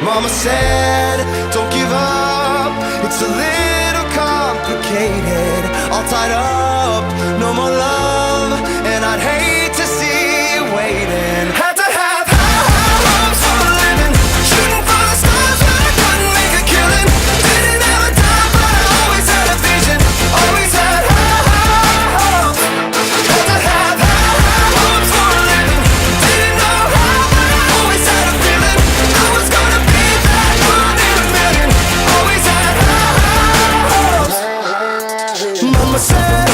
Mama said, don't give up, it's a little complicated. All tied up, no more love, and I'd hate to see you waiting. Had to have high hopes for a living, shooting for the stars when I couldn't make a killing. Didn't have a dime, but I always had a vision, always had high hopes. Had to have high hopes for a living, didn't know how, but I always had a feeling I was gonna be that one in a million. Always had high hopes. Mama said,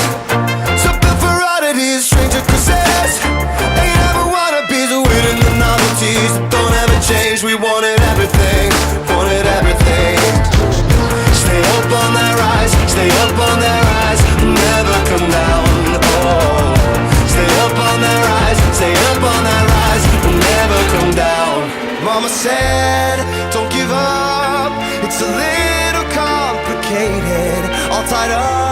so built for oddities, stranger causes. Ain't ever wannabes, waiting the novelties that don't ever change. We wanted everything, wanted everything. Stay up on that rise, stay up on that rise, never come down. Oh, stay up on that rise, stay up on that rise, never come down. Mama said, don't give up, it's a little complicated. All tied up,